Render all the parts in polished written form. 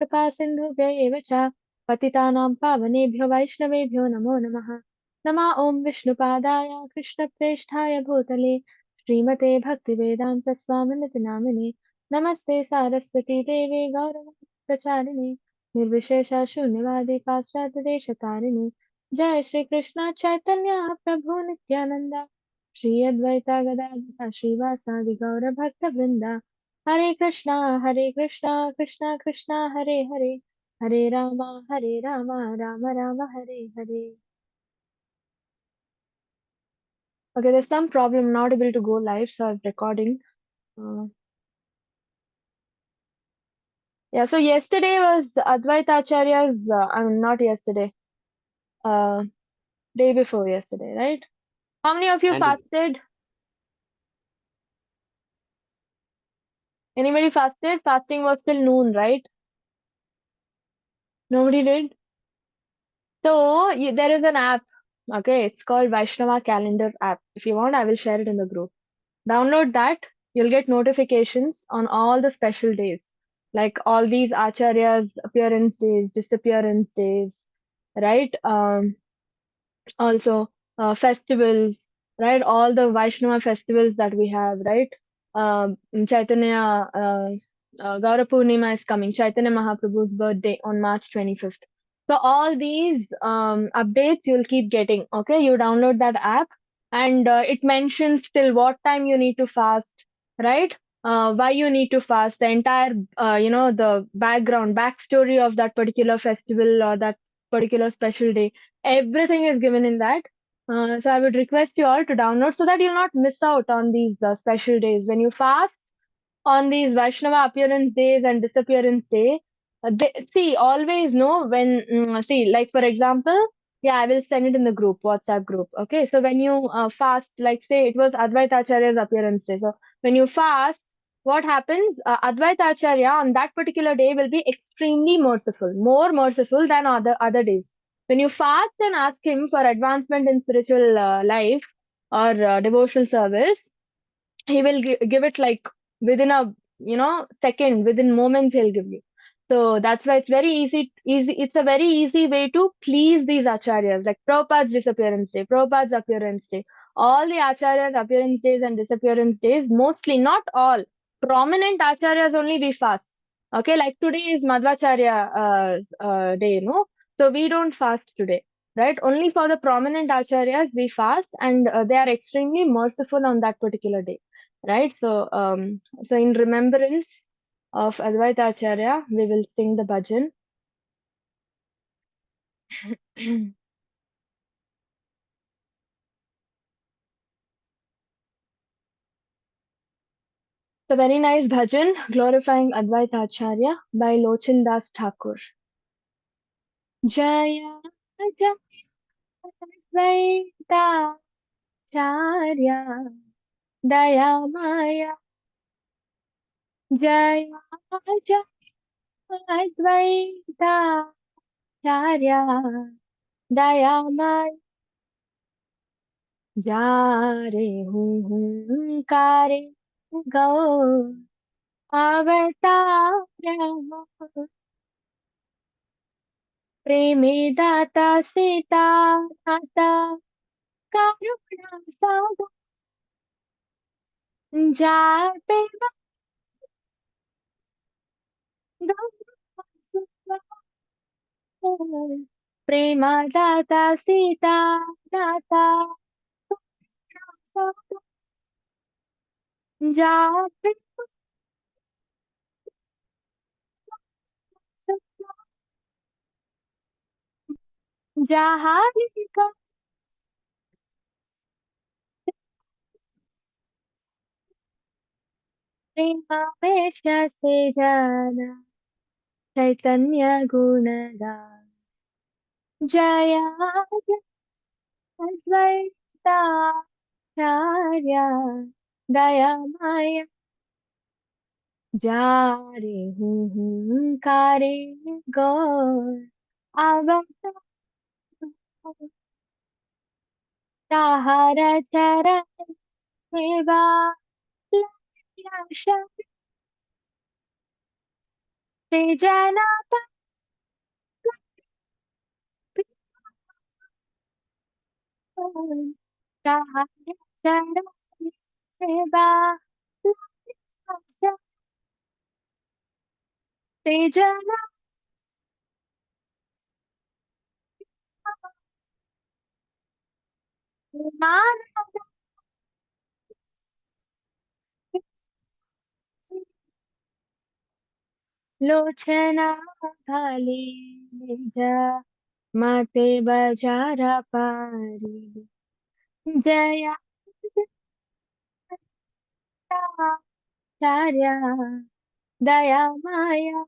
कृपा सिन्धुभ्य एव च पतितानां पावनेभ्यो वैष्णवेभ्यो नमो नमः। नमः ॐ विष्णुपादाय कृष्णप्रेष्ठाय भूतले श्रीमते भक्तिवेदान्तस्वामिनिति नामिने नमस्ते सारस्वती देवे गौरवप्रचारिणे निर्विशेषा शून्यवादी पाश्चात्यदेशतारिणे जय श्री कृष्ण चैतन्य प्रभु नित्यानंद श्री अद्वैता गदाधर श्रीवासादि गौर भक्त वृंदा हरे Krishna Krishna Krishna Hare Hare Rama Ram Ram Hare Hare. Okay, there's some problem, not able to go live, so I'm recording. Uh, yeah, so yesterday was Advaita Acharya's, not yesterday, uh, day before yesterday, right? How many of you And fasted? Anybody fasted? Fasting was till noon, right? Nobody did? So there is an app, okay, it's called Vaishnava Calendar app. If you want, I will share it in the group. Download that, you'll get notifications on all the special days, like all these acharyas' appearance days, disappearance days, right? Also, festivals, right? All the Vaishnava festivals that we have, right? Chaitanya, Gaura Purnima is coming, Chaitanya Mahaprabhu's birthday on March 25th. So all these updates you'll keep getting, okay? You download that app and it mentions till what time you need to fast, right? Why you need to fast, the entire, the backstory of that particular festival or that particular special day. Everything is given in that. So I would request you all to download so that you'll not miss out on these special days. When you fast on these Vaishnava appearance days and disappearance day, see, always know when, see, like for example, yeah, I will send it in the group, WhatsApp group. Okay, so when you fast, like say it was Advaita Acharya's appearance day. So when you fast, what happens? Advaita Acharya on that particular day will be extremely merciful, more merciful than other days. When you fast and ask him for advancement in spiritual life or devotional service, he will give it like within a second, within moments he'll give you. So that's why it's very easy, it's a very easy way to please these acharyas, like Prabhupada's disappearance day, Prabhupada's appearance day, all the acharyas appearance days and disappearance days, mostly, not all, prominent acharyas only we fast. Okay, like today is Madhvacharya day, no, so we don't fast today, right? Only for the prominent acharyas we fast, and they are extremely merciful on that particular day, right? So in remembrance of Advaita Acharya, we will sing the bhajan. It's a very nice bhajan glorifying Advaita Acharya by Lochin Das Thakur. Jaya Jaya Advaita Acharya Daya Maya Jaya Jaya Advaita Acharya Daya Maya जा रे हूँ कारे गो अवतार हो प्रेमी दाता सीता दाता करुणा सागर जाते प्रेमा दाता सीता दाता जाते जहाँ का प्रेमा वेश से जाना चैतन्य गुणगान जया जय Acharya Dayamaya Jare Kare Gaur Avatar Tahara Chara Seva te jana te jana Lochana भाले जा माते बजारा पारी जया चार्या दया माया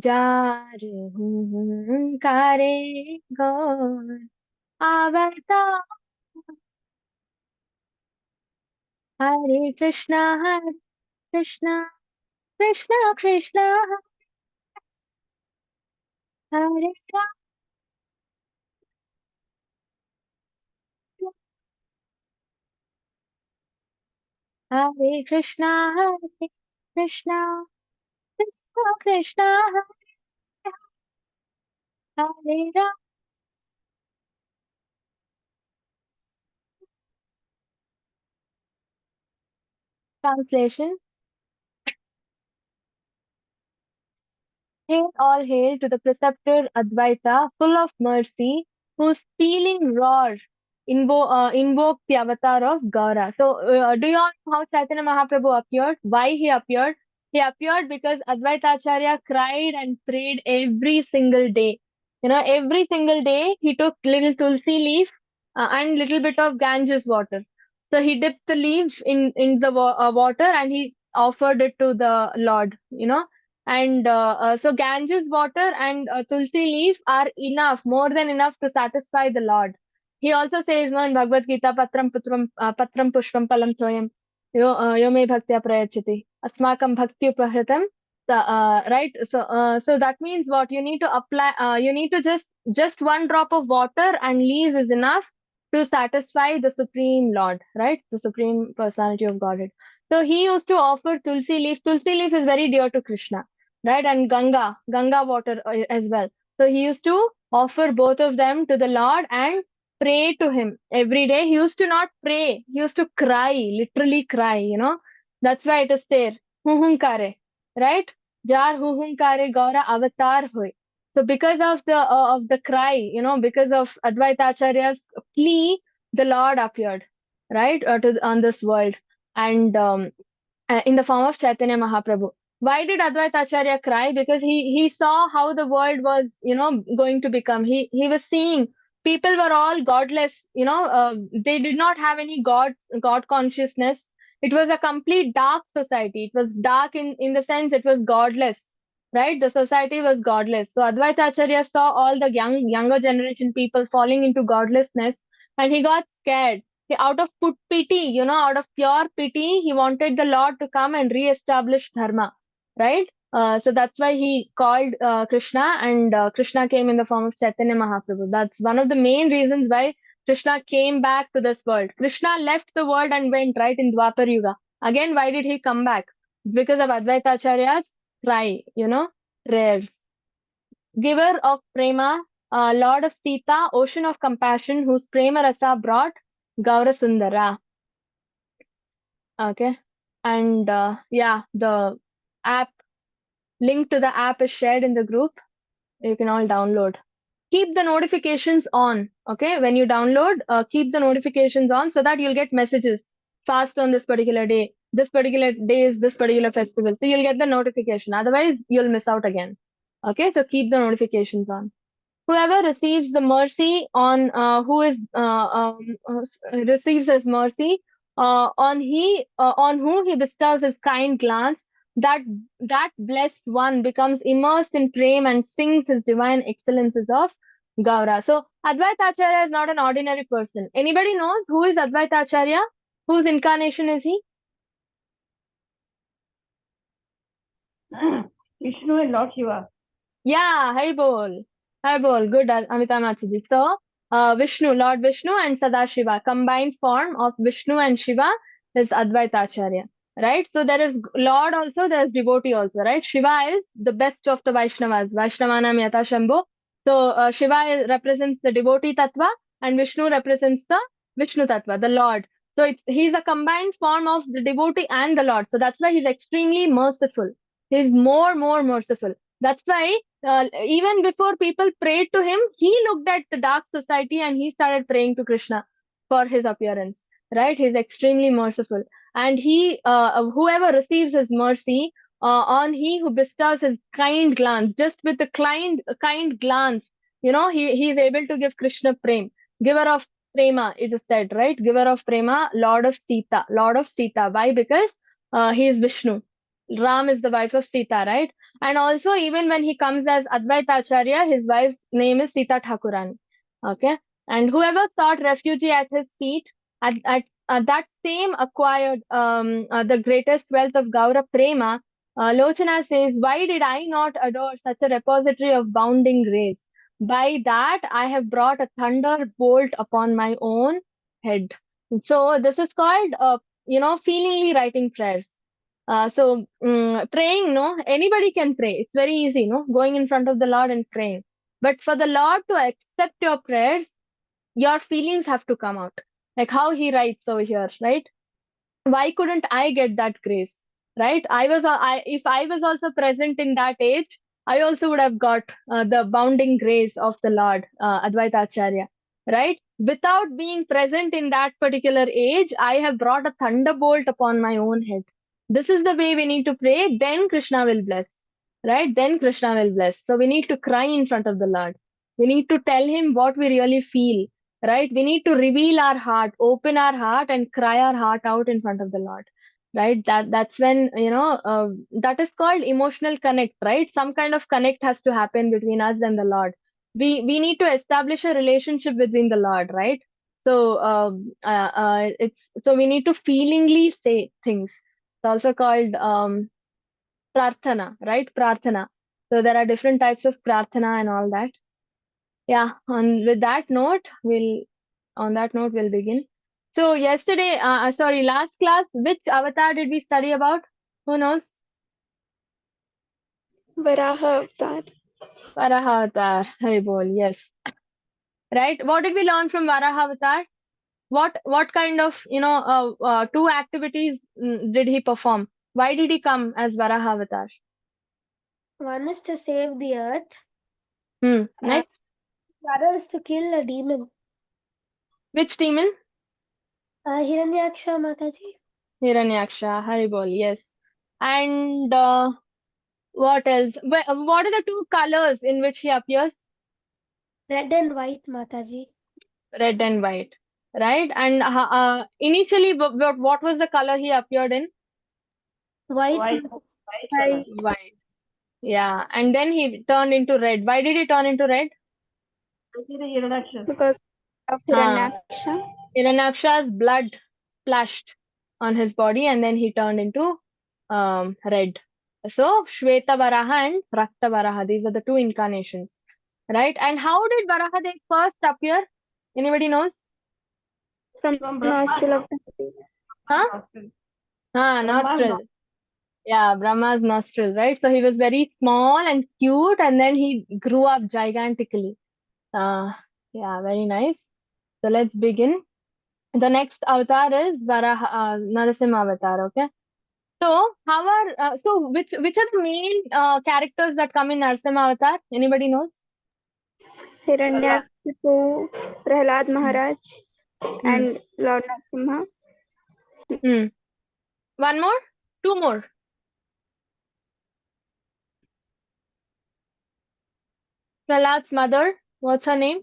जार कारे गौर आवता हरे कृष्णा कृष्णा कृष्णा कृष्णा हरे राम हरे कृष्णा कृष्णा कृष्णा कृष्णा हरे Ram Translation. Hail, all hail to the preceptor Advaita, full of mercy, whose pealing roar invoked the avatar of Gaura. So, do you all know how Chaitanya Mahaprabhu appeared? Why he appeared? He appeared because Advaita Acharya cried and prayed every single day. You know, every single day he took little tulsi leaf and little bit of Ganges water. So he dipped the leaf in the water and he offered it to the Lord. You know, and so Ganges water and tulsi leaf are enough, more than enough to satisfy the Lord. He also says no in Bhagavad Gita, patram pushpam palam toyam, yo me bhaktya prayachati, asmakam bhakti upahritam. Right. So that means what you need to apply. You need to just one drop of water and leaves is enough to satisfy the Supreme Lord, right? The Supreme Personality of Godhead. So he used to offer tulsi leaf. Tulsi leaf is very dear to Krishna, right? And Ganga water as well. So he used to offer both of them to the Lord and pray to him every day. He used to not pray, he used to cry, literally cry, you know. That's why it is there. Huhunkare, right? Jar huhunkare Gaura avatar hoy. So because of the cry, you know, because of Advaita Acharya's plea, the Lord appeared, right, on this world. And in the form of Chaitanya Mahaprabhu. Why did Advaita Acharya cry? Because he saw how the world was, you know, going to become. He was seeing people were all godless. You know, they did not have any God consciousness. It was a complete dark society. It was dark in the sense it was godless, right? The society was godless. So Advaita Acharya saw all the younger generation people falling into godlessness, and he got scared. Out of pity, you know, out of pure pity, he wanted the Lord to come and re-establish dharma, right? So that's why he called Krishna, and Krishna came in the form of Chaitanya Mahaprabhu. That's one of the main reasons why Krishna came back to this world. Krishna left the world and went right in Dwapar Yuga. Again, why did he come back? It's because of Advaita Acharya's cry, you know, prayers. Giver of prema, Lord of Sita, ocean of compassion, whose prema rasa brought Gaura Sundara. Okay. And yeah, the app link to the app is shared in the group. You can all download. Keep the notifications on. Okay. When you download, keep the notifications on so that you'll get messages fast on this particular day. This particular day is this particular festival. So you'll get the notification. Otherwise, you'll miss out again. Okay. So keep the notifications on. Whoever receives the mercy on receives his mercy on whom he bestows his kind glance, that that blessed one becomes immersed in prema and sings his divine excellences of Gaura. So Advaita Acharya is not an ordinary person. Anybody knows who is Advaita Acharya? Whose incarnation is he? Vishnu and Lord Shiva. Yeah, Hari Bol. Hari Bol. Good, Amita Matiji. So, Vishnu, Lord Vishnu and Sadashiva, combined form of Vishnu and Shiva is Advaita Acharya. right? So there is Lord also, there is devotee also, right? Shiva is the best of the Vaishnavas, Vaishnavanam Yata Shambho. So represents the devotee tattva, and Vishnu represents the Vishnu tattva, the Lord. So he's a combined form of the devotee and the Lord. So that's why he's extremely merciful. He's more merciful. That's why even before people prayed to him, he looked at the dark society and he started praying to Krishna for his appearance. Right? He's extremely merciful, and whoever receives his mercy, on he who bestows his kind glance, just with a kind glance, he is able to give Krishna prem, giver of prema, it is said, right? Giver of prema, lord of Sita. Why? Because he is Vishnu. Ram is the wife of Sita, right? And also, even when he comes as Advaita Acharya, his wife's name is Sita Thakurani. Okay. And whoever sought refuge at his feet, that same acquired the greatest wealth of Gaura Prema. Lochana says, why did I not adore such a repository of bounding grace? By that I have brought a thunderbolt upon my own head. So this is called, feelingly writing prayers. Praying, no, anybody can pray. It's very easy, no, going in front of the Lord and praying. But for the Lord to accept your prayers, your feelings have to come out. Like how he writes over here, right? Why couldn't I get that grace? Right? If I was also present in that age, I also would have got the bounding grace of the Lord, Advaita Acharya. Right? Without being present in that particular age, I have brought a thunderbolt upon my own head. This is the way we need to pray, then Krishna will bless. Right? Then Krishna will bless. So we need to cry in front of the Lord. We need to tell him what we really feel, right? We need to reveal our heart, open our heart, and cry our heart out in front of the Lord, right? That's when, that is called emotional connect, right? Some kind of connect has to happen between us and the Lord. We need to establish a relationship between the Lord, right? So it's so we need to feelingly say things. It's also called prarthana, right? Prarthana. So there are different types of prarthana and all that. Yeah, with that note, we'll begin. So last class, which avatar did we study about? Who knows? Varaha avatar. Varaha avatar, Haribol, yes. Right. What did we learn from Varaha avatar? What kind of, two activities did he perform? Why did he come as Varaha avatar? One is to save the earth. Next. The other is to kill a demon. Which demon? Hiranyaksha Mataji. Hiranyaksha, Haribol, yes. And what else? What are the two colors in which he appears? Red and white Mataji. Red and white, right? And initially, what was the color he appeared in? White. White. Yeah, and then he turned into red. Why did he turn into red? Because of Hiranyaksha. Hiranyaksha's blood splashed on his body, and then he turned into red. So Shweta Varaha and Rakta Varaha, these are the two incarnations, right? And how did Varahadev first appear? Anybody knows? From nostril of Huh? Nostril. Yeah, Brahma's nostril, right? So he was very small and cute, and then he grew up gigantically. Yeah, very nice. So let's begin. The next avatar is Narasimha avatar. Okay. So which are the main characters that come in Narasimha avatar? Anybody knows? Hiranyakashipu, Prahlad Maharaj, and Lord Narasimha. One more? Two more? Prahlad's mother, what's her name?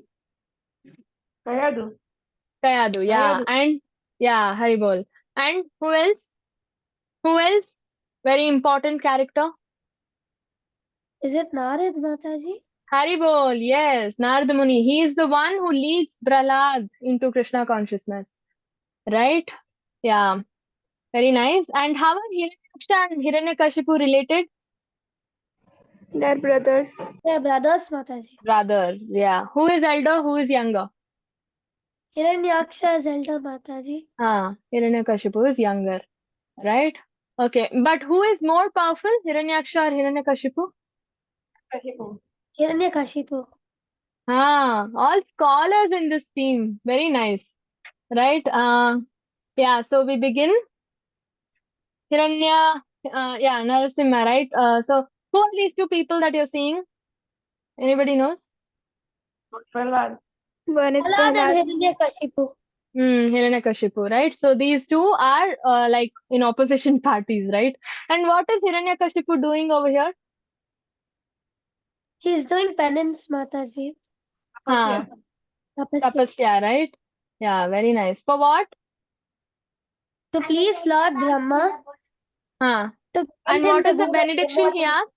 Kayadu, yeah. Kayadu. And yeah, Haribol. And who else? Who else? Very important character. Is it Narad Mataji? Haribol, yes, Narada Muni. He is the one who leads Prahlad into Krishna consciousness. Right? Yeah. Very nice. And how are Hiranyaksha and Hiranyakashipu related? They're brothers. They're brothers, Mataji. Brothers, yeah. Who is elder? Who is younger? Hiranyaksha is elder, Mataji. Hiranyakashipu is younger. Right? Okay, but who is more powerful, Hiranyaksha or Hiranyakashipu? Hiranyakashipu. All scholars in this team. Very nice. Right? Yeah, so we begin. Hiranya, Narasimha, right? So who are these two people that you're seeing? Anybody knows? Prahlad. One is Prahlad and Hiranyakashipu. Hiranyakashipu, right? So these two are like in opposition parties, right? And what is Hiranyakashipu doing over here? He's doing penance, Mataji. Huh. Tapasya. Tapasya, right? Yeah, very nice. For what? To please Lord Brahma. Huh. To And what is the benediction he asked?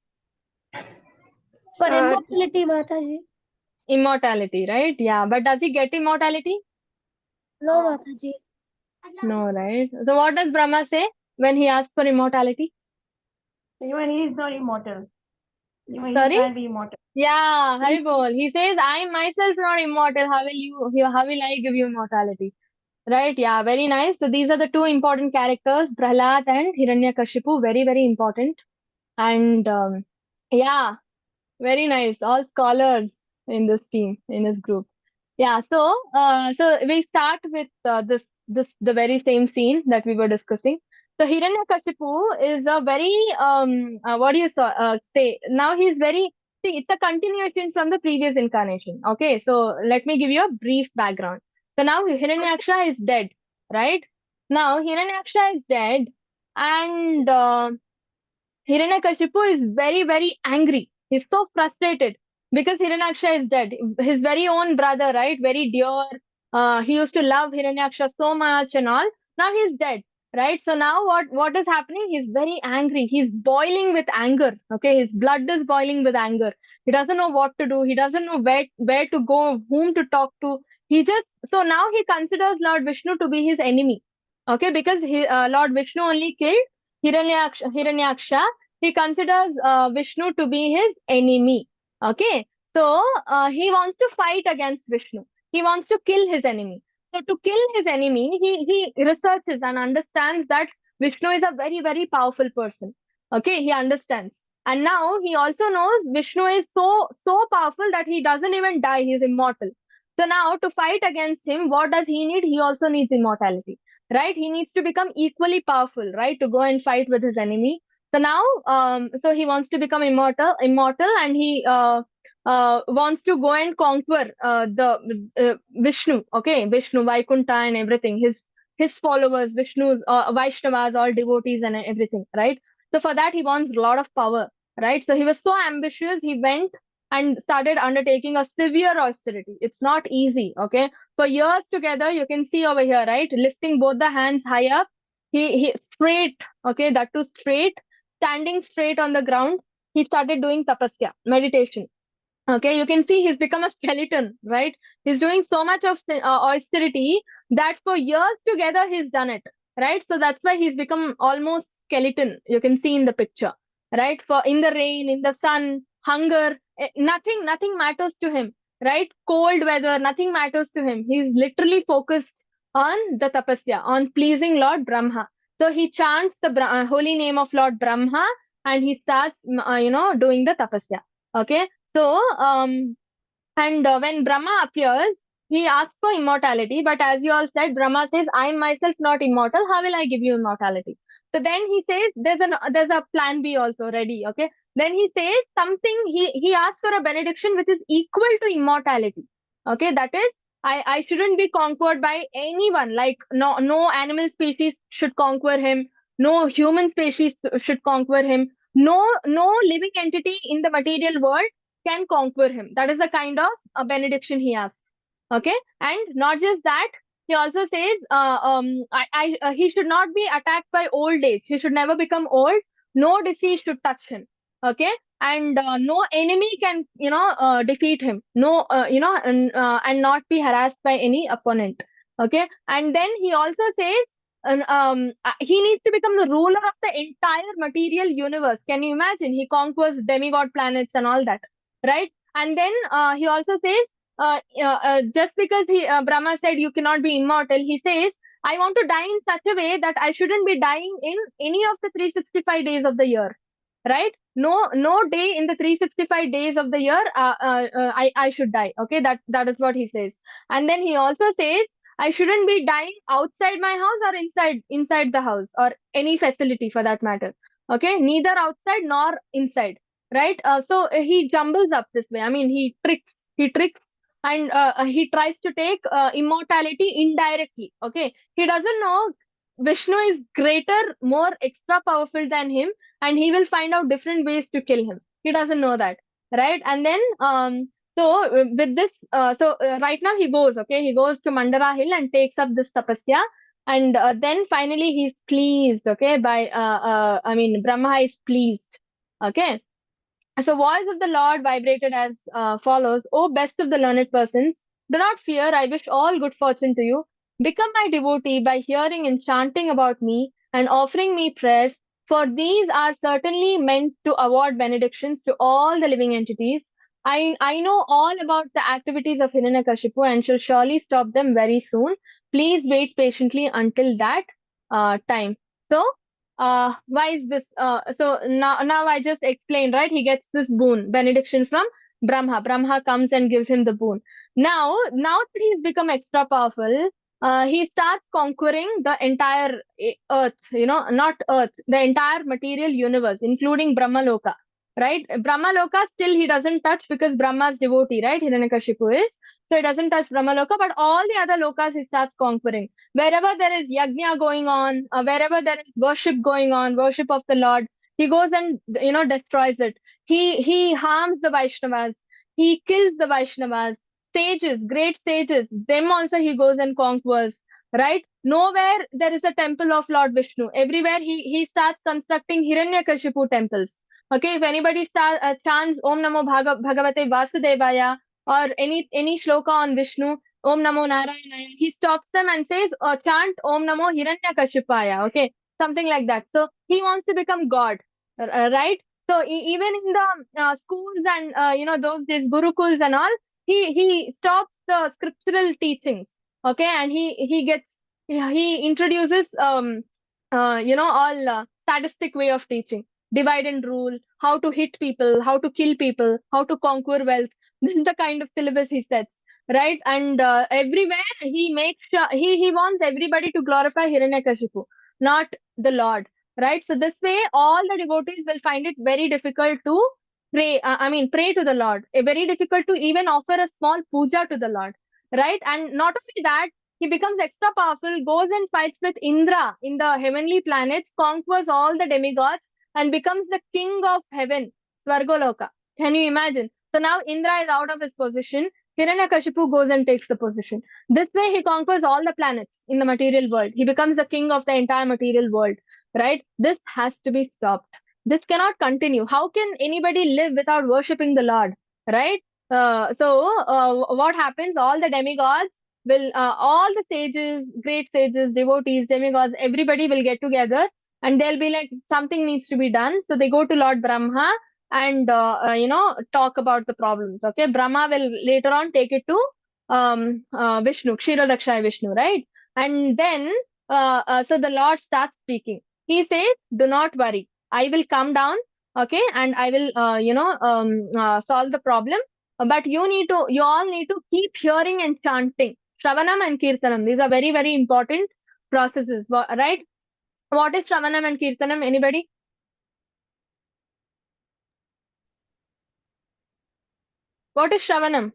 For immortality, Mataji. Immortality, right? Yeah, but does he get immortality? No, Mataji. No, right? So what does Brahma say when he asks for immortality? Even he is not immortal. Even Sorry? he can't be immortal. Yeah, Haribol. He says, I myself not immortal. How will I give you immortality? Right? Yeah, very nice. So these are the two important characters, Prahlad and Hiranyakashipu. Very, very important. And yeah, very nice. All scholars in this team, in this group. Yeah, so we start with the very same scene that we were discussing. So Hiranyakashipu is a very what do you say? Now he's very see. It's a continuation from the previous incarnation. Okay, so let me give you a brief background. So now Hiranyaksha is dead, right? Now Hiranyaksha is dead, and Hiranyakashipu is very, very angry. He's so frustrated because Hiranyaksha is dead. His very own brother, right? Very dear. He used to love Hiranyaksha so much and all. Now he's dead, right? So now what is happening? He's very angry. He's boiling with anger. Okay, his blood is boiling with anger. He doesn't know what to do. He doesn't know where to go, whom to talk to. So now he considers Lord Vishnu to be his enemy. Okay, because Lord Vishnu only killed Hiranyaksha, he considers Vishnu to be his enemy. Okay, so he wants to fight against Vishnu. He wants to kill his enemy. So to kill his enemy, he researches and understands that Vishnu is a very, very powerful person. Okay, he understands. And now he also knows Vishnu is so powerful that he doesn't even die, he is immortal. So now to fight against him, what does he need? He also needs immortality, right? He needs to become equally powerful, right? To go and fight with his enemy. So now, so he wants to become immortal, and he wants to go and conquer the Vishnu, okay, Vishnu, Vaikuntha, and everything. His followers, Vishnu's Vaishnavas, all devotees, and everything, right? So for that, he wants a lot of power, right? So he was so ambitious, he went and started undertaking a severe austerity. It's not easy, okay? For years together, you can see over here, right? Lifting both the hands high up, he straight, okay, that too straight, standing straight on the ground. He started doing tapasya, meditation. Okay, you can see he's become a skeleton, right? He's doing so much of austerity that for years together he's done it, right? So that's why he's become almost skeleton. You can see in the picture, right? For in the rain, in the sun, hunger, nothing matters to him, right? Cold weather, nothing matters to him. He's literally focused on the tapasya, on pleasing Lord Brahma. So he chants the holy name of Lord Brahma, and he starts, doing the tapasya. Okay, so, and when Brahma appears, he asks for immortality. But as you all said, Brahma says, "I am myself not immortal. How will I give you immortality?" So then he says, "There's a plan B also ready." Okay. Then he says something. He asks for a benediction which is equal to immortality. Okay, that is, I shouldn't be conquered by anyone. Like no animal species should conquer him. No human species should conquer him. No living entity in the material world can conquer him. That is the kind of benediction he asks. Okay, and not just that, he also says he should not be attacked by old age. He should never become old. No disease should touch him. Okay, and no enemy can defeat him. No, and not be harassed by any opponent. Okay, and then he also says. He needs to become the ruler of the entire material universe. Can you imagine? He conquers demigod planets and all that, right? And then he also says, just because Brahma said you cannot be immortal, he says, I want to die in such a way that I shouldn't be dying in any of the 365 days of the year, right? No day in the 365 days of the year I should die. Okay, that is what he says. And then he also says I shouldn't be dying outside my house or inside the house or any facility for that matter. Okay, neither outside nor inside, right? So he jumbles up this way. I mean, he tricks and he tries to take immortality indirectly. Okay, he doesn't know Vishnu is greater, more extra powerful than him, and he will find out different ways to kill him. He doesn't know that, right? And then with this right now he goes, okay, he goes to Mandara hill and takes up this tapasya, and then finally he's pleased, okay, by I mean Brahma is pleased, okay. So voice of the Lord vibrated as follows: O best of the learned persons, do not fear, I wish all good fortune to you. Become my devotee by hearing and chanting about me and offering me prayers, for these are certainly meant to award benedictions to all the living entities. I know all about the activities of Hiranyakashipu and shall surely stop them very soon. Please wait patiently until that time. So, why is this so now I just explained, right? He gets this boon benediction from Brahma comes and gives him the boon. Now that he's become extra powerful, he starts conquering the entire earth, not earth, the entire material universe, including Brahmaloka, right? Brahmaloka still he doesn't touch because Brahma's devotee, right? Hiranyakashipu is, so he doesn't touch Brahmaloka, but all the other lokas he starts conquering. Wherever there is yajna going on, wherever there is worship going on, worship of the Lord, he goes and destroys it. He harms the Vaishnavas. He kills the Vaishnavas. Sages, great sages, them also he goes and conquers. Right? Nowhere there is a temple of Lord Vishnu. Everywhere he starts constructing Hiranyakashipu temples. Okay, if anybody chants Om Namo Bhagavate Vasudevaya or any shloka on Vishnu, Om Namo Narayanaya, he stops them and says, chant Om Namo Hiranyakashipaya. Okay, something like that. So he wants to become God, right? So even in the schools and those days gurukuls and all, he stops the scriptural teachings. Okay, and he introduces all sadistic way of teaching, divide and rule, how to hit people, how to kill people, how to conquer wealth. This is the kind of syllabus he sets, right? And everywhere he makes sure he wants everybody to glorify Hiranyakashipu, not the Lord, right? So this way, all the devotees will find it very difficult to pray. Pray to the Lord. Very difficult to even offer a small puja to the Lord, right? And not only that, he becomes extra powerful, goes and fights with Indra in the heavenly planets, conquers all the demigods, and becomes the king of heaven, Svargoloka. Can you imagine? So now Indra is out of his position. Hiranyakashipu goes and takes the position. This way, he conquers all the planets in the material world. He becomes the king of the entire material world, right? This has to be stopped. This cannot continue. How can anybody live without worshipping the Lord, right? What happens? All the demigods will, all the sages, great sages, devotees, demigods, everybody will get together and they'll be like, something needs to be done. So they go to Lord Brahma and talk about the problems. Okay, Brahma will later on take it to Vishnu, Kshirodakshaya Vishnu, right? And then so the Lord starts speaking. He says, "Do not worry, I will come down, okay, and I will solve the problem. But you all need to keep hearing and chanting, Shravanam and Kirtanam. These are very very important processes, right? What is Shravanam and Kirtanam? Anybody? What is Shravanam?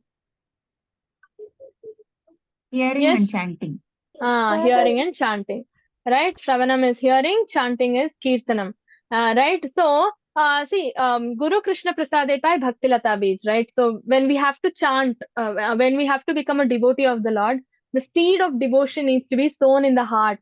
Hearing Yes. and chanting. Hearing and chanting, right? Shravanam is hearing, chanting is Kirtanam, right? So, see, Guru Krishna Prasade Pai Bhakti Lata Beej, right? So, when we have to chant, when we have to become a devotee of the Lord, the seed of devotion needs to be sown in the heart.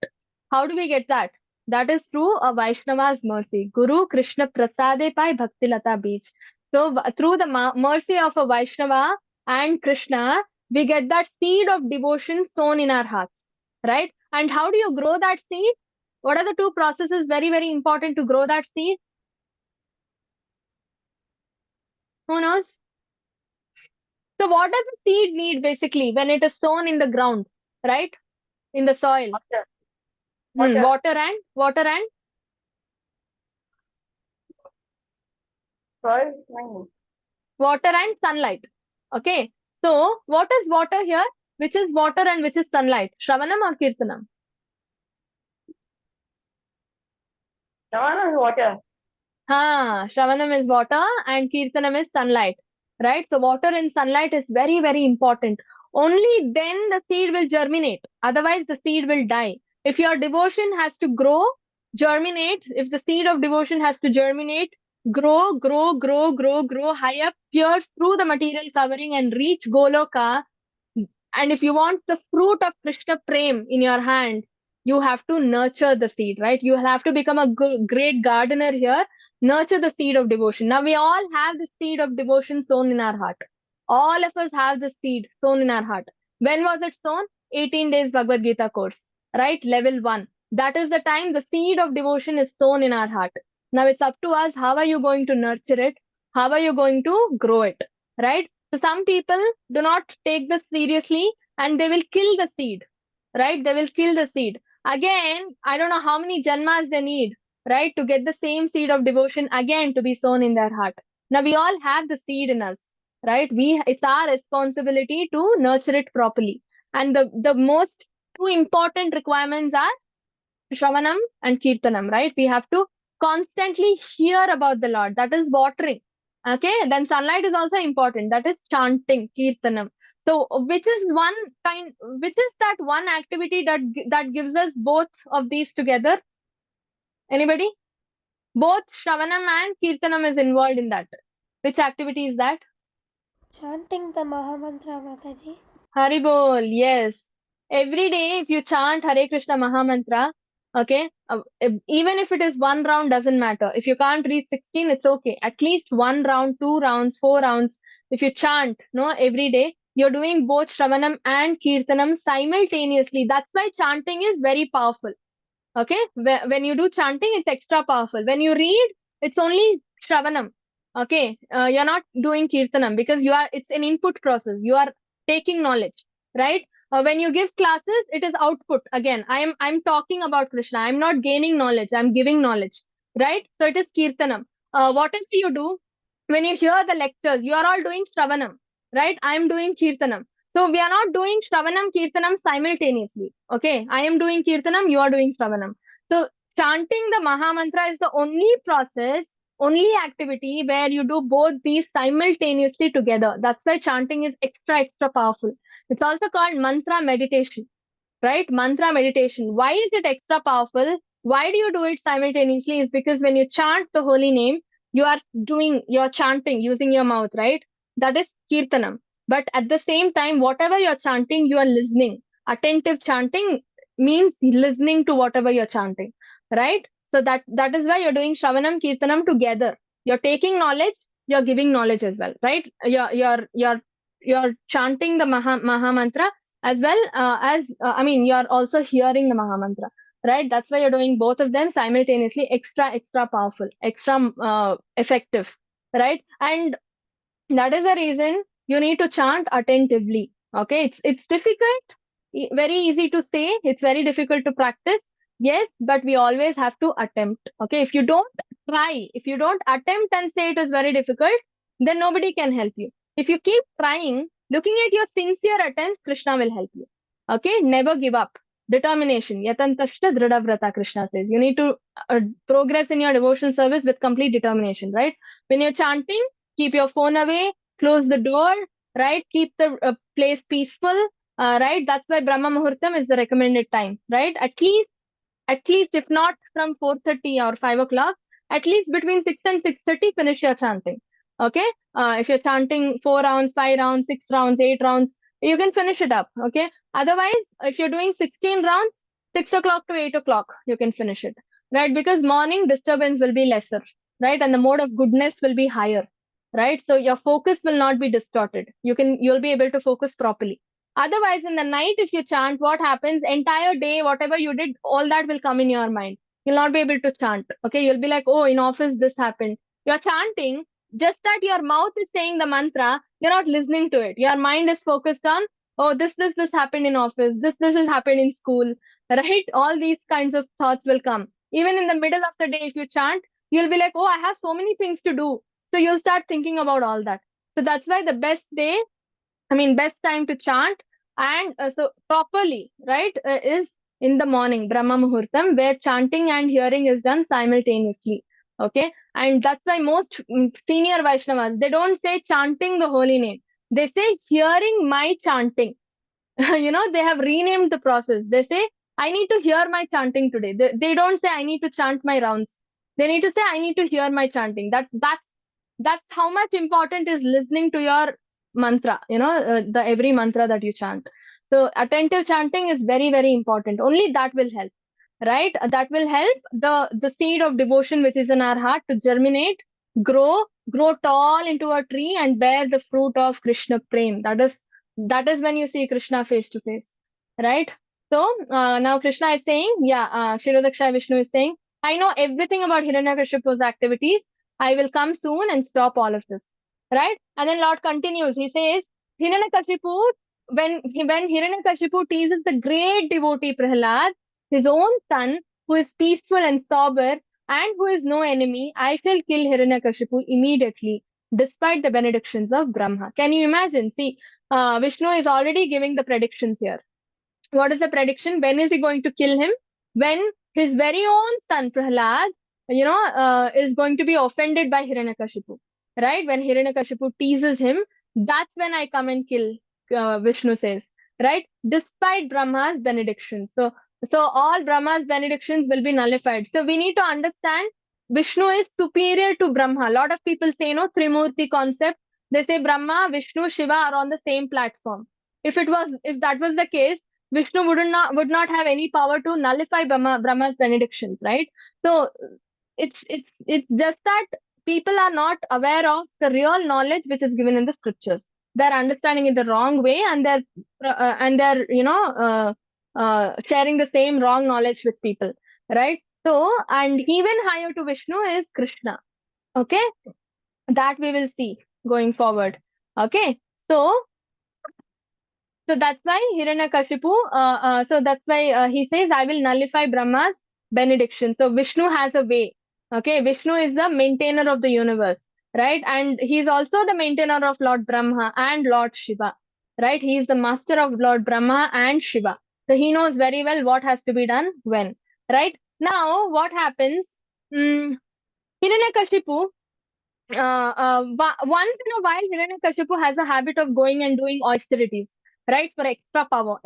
How do we get that? That is through a Vaishnava's mercy. Guru Krishna Prasade Pai Bhakti Lata Beej. So, through the mercy of a Vaishnava and Krishna, we get that seed of devotion sown in our hearts, right? And how do you grow that seed? What are the two processes very very important to grow that seed? Who knows? So what does a seed need basically when it is sown in the ground, right? In the soil? Water. Water and Soil. Nine. water and sunlight. Okay. So what is water here? Which is water and which is sunlight? Shravanam or Kirtanam? Shravana is water. Shravanam is water and Kirtanam is sunlight. Right? So water and sunlight is very, very important. Only then the seed will germinate. Otherwise, the seed will die. If your devotion has to grow, germinate, if the seed of devotion has to germinate, grow high up, pierce through the material covering and reach Goloka. And if you want the fruit of Krishna Prem in your hand, you have to nurture the seed, right? You have to become a great gardener here, nurture the seed of devotion. Now, we all have the seed of devotion sown in our heart. All of us have the seed sown in our heart. When was it sown? 18 days Bhagavad Gita course, right? Level 1. That is the time the seed of devotion is sown in our heart. Now, it's up to us. How are you going to nurture it? How are you going to grow it, right? So some people do not take this seriously and they will kill the seed, right? They will kill the seed. Again, I don't know how many janmas they need, right? To get the same seed of devotion again to be sown in their heart. Now we all have the seed in us, right? It's our responsibility to nurture it properly. And the most two important requirements are Shravanam and Kirtanam, right? We have to constantly hear about the Lord. That is watering. Okay, then sunlight is also important. That is chanting, Kirtanam. So, which is that one activity that gives us both of these together? Anybody? Both Shravanam and Kirtanam is involved in that. Which activity is that? Chanting the Mahamantra, Mataji. Haribol, yes. Every day, if you chant Hare Krishna Mahamantra, okay, even if it is one round, doesn't matter. If you can't reach 16, it's okay. At least one round, 2 rounds, 4 rounds. If you chant, no, every day, you're doing both Shravanam and Kirtanam simultaneously. That's why chanting is very powerful. Okay, when you do chanting, it's extra powerful. When you read, it's only Shravanam. Okay, you're not doing Kirtanam because it's an input process. You are taking knowledge, right? When you give classes, it is output. Again, I'm talking about Krishna. I'm not gaining knowledge. I'm giving knowledge, right? So it is Kirtanam. Whatever you do, when you hear the lectures, you are all doing Shravanam, right? I'm doing Kirtanam. So we are not doing Shravanam, Kirtanam simultaneously. Okay, I am doing Kirtanam, you are doing Shravanam. So chanting the Mahamantra is the only process, only activity where you do both these simultaneously together. That's why chanting is extra powerful. It's also called mantra meditation, right? Mantra meditation. Why is it extra powerful? Why do you do it simultaneously? Is because when you chant the holy name, you're chanting using your mouth, right? That is Kirtanam. But at the same time, whatever you're chanting, you are listening. Attentive chanting means listening to whatever you're chanting, right? So that is why you're doing Shravanam, Kirtanam together. You're taking knowledge, you're giving knowledge as well, right? You're chanting the Maha Mantra as well as you're also hearing the Maha Mantra, right? That's why you're doing both of them simultaneously. Extra powerful, extra effective, right? And that is the reason you need to chant attentively. Okay, it's difficult, very easy to say, it's very difficult to practice. Yes, but we always have to attempt. Okay, if you don't try, if you don't attempt and say it is very difficult, then nobody can help you. If you keep trying, looking at your sincere attempts, Krishna will help you. Okay, never give up. Determination. Yatantashta Vrata, Krishna says. You need to progress in your devotional service with complete determination, right? When you're chanting, keep your phone away, close the door, right? Keep the place peaceful, right? That's why Brahma Muhurtam is the recommended time, right? At least if not from 4:30 or 5 o'clock, at least between 6 and 6:30, finish your chanting. Okay? If you're chanting 4 rounds, 5 rounds, 6 rounds, 8 rounds, you can finish it up. Okay? Otherwise, if you're doing 16 rounds, 6 o'clock to 8 o'clock, you can finish it, right? Because morning disturbance will be lesser, right? And the mode of goodness will be higher, right? So your focus will not be distorted. You'll be able to focus properly. Otherwise, in the night, if you chant, what happens? Entire day, whatever you did, all that will come in your mind. You'll not be able to chant. Okay, you'll be like, oh, in office this happened. You're chanting, just that your mouth is saying the mantra, you're not listening to it. Your mind is focused on, oh, this happened in office, this has happened in school, right? All these kinds of thoughts will come. Even in the middle of the day, if you chant, you'll be like, oh, I have so many things to do. So you'll start thinking about all that. So that's why the best time to chant and so properly, right, is in the morning, Brahma Muhurtam, where chanting and hearing is done simultaneously. Okay. And that's why most senior Vaishnavas, they don't say chanting the holy name. They say hearing my chanting. They have renamed the process. They say, I need to hear my chanting today. They don't say I need to chant my rounds. They need to say I need to hear my chanting. That's how much important is listening to your mantra, the every mantra that you chant. So attentive chanting is very, very important. Only that will help, right? That will help the seed of devotion which is in our heart to germinate, grow tall into a tree and bear the fruit of Krishna prem. That is when you see Krishna face to face, right? So now Krishna is saying, Kshirodaksha Vishnu is saying, I know everything about Hiranyakashipu's activities. I will come soon and stop all of this, right? And then Lord continues. He says, Hiranyakashipu, when Hiranyakashipu teases the great devotee Prahlad, his own son, who is peaceful and sober and who is no enemy, I shall kill Hiranyakashipu immediately, despite the benedictions of Brahma. Can you imagine? See, Vishnu is already giving the predictions here. What is the prediction? When is he going to kill him? When his very own son Prahlad, is going to be offended by Hiranyakashipu, right? When Hiranyakashipu teases him, that's when I come and kill. Vishnu says, right? Despite Brahma's benedictions. So all Brahma's benedictions will be nullified. So we need to understand Vishnu is superior to Brahma. A lot of people say, no, Trimurti concept. They say Brahma, Vishnu, Shiva are on the same platform. If that was the case, Vishnu would not have any power to nullify Brahma's benedictions, right? So it's just that people are not aware of the real knowledge which is given in the scriptures. They're understanding it the wrong way, and they're sharing the same wrong knowledge with people, right? So, and even higher to Vishnu is Krishna. Okay, that we will see going forward. Okay, so that's why Hiranyakashipu, so that's why he says, I will nullify Brahma's benediction. So Vishnu has a way. Okay, Vishnu is the maintainer of the universe, right? And he's also the maintainer of Lord Brahma and Lord Shiva, right? He is the master of Lord Brahma and Shiva. So he knows very well what has to be done when, right? Now, what happens? Hiranyakashipu, once in a while, Hiranyakashipu has a habit of going and doing austerities, right, for extra power.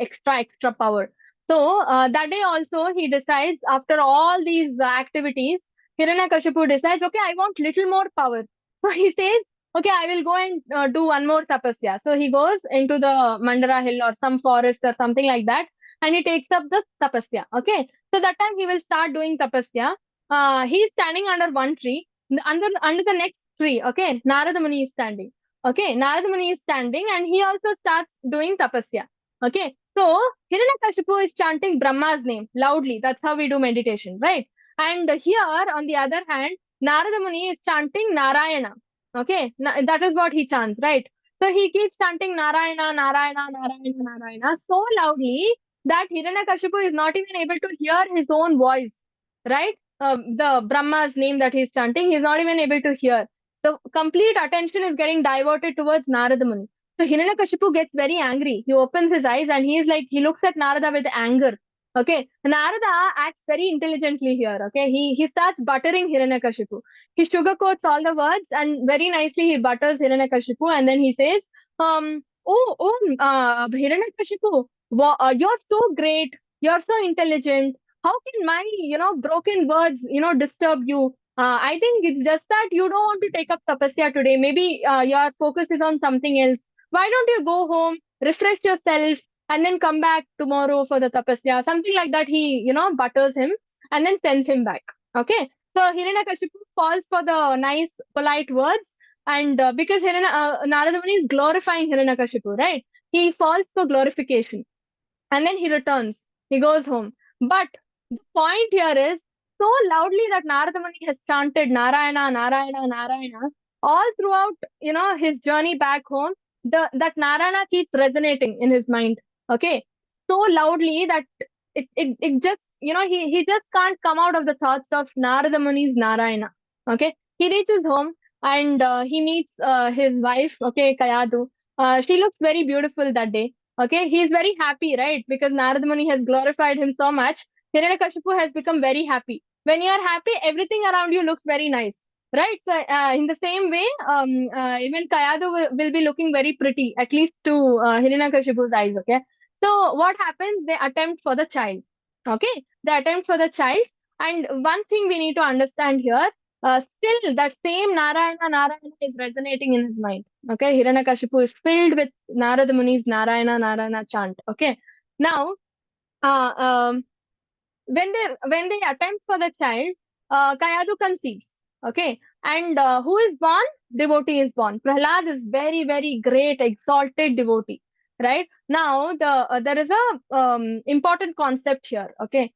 So that day also, he decides after all these activities, Hiranyakashipu decides, okay, I want little more power. So he says, okay, I will go and do one more tapasya. So he goes into the Mandara hill or some forest or something like that, and he takes up the tapasya. Okay, so that time he will start doing tapasya. He's standing under one tree. Under the next tree, okay, Narada Muni is standing. Okay, Narada Muni is standing and he also starts doing tapasya. Okay, so Hiranyakashipu is chanting Brahma's name loudly. That's how we do meditation, right? And here, on the other hand, Narada Muni is chanting Narayana. Okay, that is what he chants, right? So he keeps chanting Narayana, Narayana, Narayana, Narayana so loudly that Hiranyakashipu is not even able to hear his own voice, right? The Brahma's name that he's chanting, he's not even able to hear. The complete attention is getting diverted towards Narada Muni. So Hiranyakashipu gets very angry. He opens his eyes and he looks at Narada with anger. Okay, Narada acts very intelligently here. Okay, he starts buttering Hiranyakashipu. He sugarcoats all the words and very nicely he butters Hiranyakashipu, and then he says, Hiranyakashipu, you're so great, you're so intelligent. How can my broken words disturb you? I think it's just that you don't want to take up tapasya today. Maybe your focus is on something else. Why don't you go home, refresh yourself, and then come back tomorrow for the tapasya? Something like that. He butters him and then sends him back. Okay, so Hiranyakashipu falls for the nice polite words, and because Narada Muni is glorifying Hiranyakashipu, right? He falls for glorification, and then he returns. He goes home. But the point here is so loudly that Narada Muni has chanted Narayana, Narayana, Narayana all throughout, his journey back home. That Narayana keeps resonating in his mind. Okay, so loudly that it just, he just can't come out of the thoughts of Narada Muni's Narayana. Okay, he reaches home and he meets his wife. Okay, Kayadu. She looks very beautiful that day. Okay, he's very happy, right? Because Narada Muni has glorified him so much. Hiranyakashipu has become very happy. When you are happy, everything around you looks very nice, right? So, in the same way, even Kayadu will be looking very pretty, at least to Hiranyakashipu's eyes. Okay, so what happens? They attempt for the child. Okay, they attempt for the child, and one thing we need to understand here. Still, that same Narayana is resonating in his mind. Okay, Hiranyakashipu is filled with Narada Muni's Narayana chant. Okay, now, uh, um, when they attempt for the child, Kayadu conceives. Okay, and who is born? Devotee is born. Prahlad is very very great exalted devotee. Right now, there is a important concept here. Okay,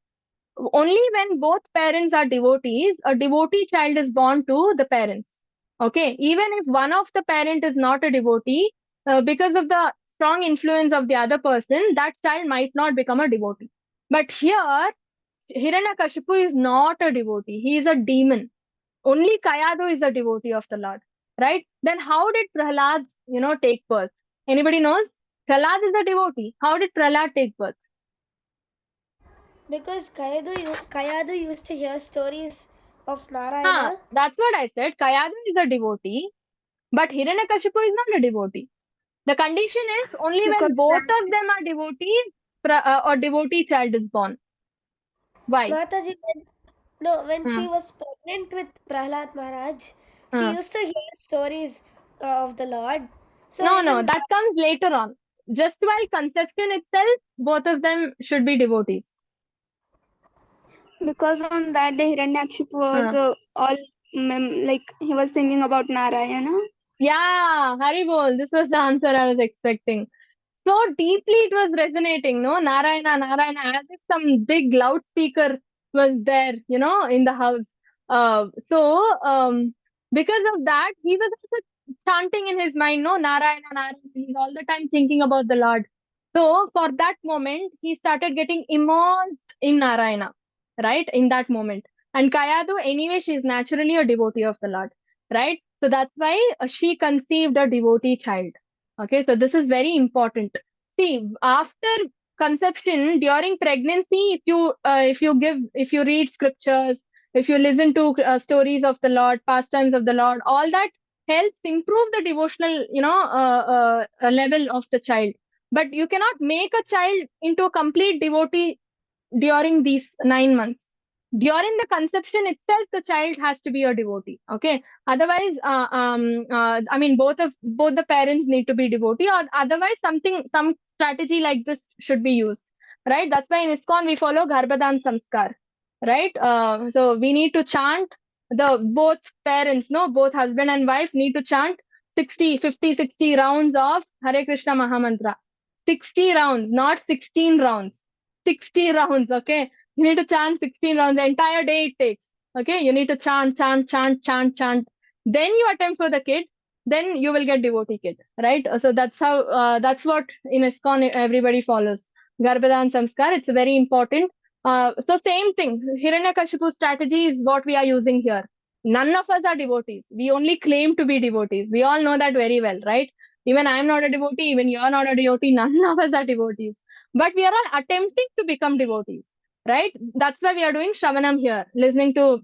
only when both parents are devotees, a devotee child is born to the parents. Okay, even if one of the parent is not a devotee, because of the strong influence of the other person, that child might not become a devotee. But here, Hiranyakashipu is not a devotee; he is a demon. Only Kayadu is a devotee of the Lord, right? Then how did Prahlad, take birth? Anybody knows? Prahlad is a devotee. How did Prahlad take birth? Because Kayadu used to hear stories of Narayana. That's what I said. Kayadu is a devotee, but Hiranyakashipu is not a devotee. The condition is only when Because both of them are devotees, or devotee child is born. Why? Mataji, when Hmm. she was pregnant with Prahlad Maharaj, she Hmm. used to hear stories of the Lord. So No, even that comes later on. Just by conception itself, both of them should be devotees. because on that day Hiranyakshipu was Huh. all like he was thinking about Narayana. Yeah, Haribol, this was the answer I was expecting. So deeply it was resonating, no? Narayana, as if some big loudspeaker was there, in the house. So because of that, he was also chanting in his mind, no, Narayana. He's all the time thinking about the Lord. So for that moment, he started getting immersed in Narayana, right? In that moment. And Kayadu, anyway, she's naturally a devotee of the Lord, right? So that's why she conceived a devotee child. Okay, so this is very important. See, after conception, during pregnancy, if you read scriptures, if you listen to stories of the Lord, pastimes of the Lord, all that helps improve the devotional, level of the child. But you cannot make a child into a complete devotee during these 9 months. During the conception itself, the child has to be a devotee. Okay. Otherwise, I mean, both the parents need to be devotee, or otherwise, some strategy like this should be used. Right. That's why in ISKCON we follow Garbhadan Samskar. Right. So we need to chant both parents, no, both husband and wife need to chant 60 rounds of Hare Krishna Mahamantra. 60 rounds, not 16 rounds. 60 rounds, okay? You need to chant 16 rounds. The entire day it takes. Okay? You need to chant. Then you attempt for the kid. Then you will get devotee kid, right? So that's what in ISKCON everybody follows. Garbhadan Samskar, it's very important. So same thing. Hiranyakashipu strategy is what we are using here. None of us are devotees. We only claim to be devotees. We all know that very well, right? Even I'm not a devotee, even you're not a devotee, none of us are devotees. But we are all attempting to become devotees, right? That's why we are doing Shravanam here, listening to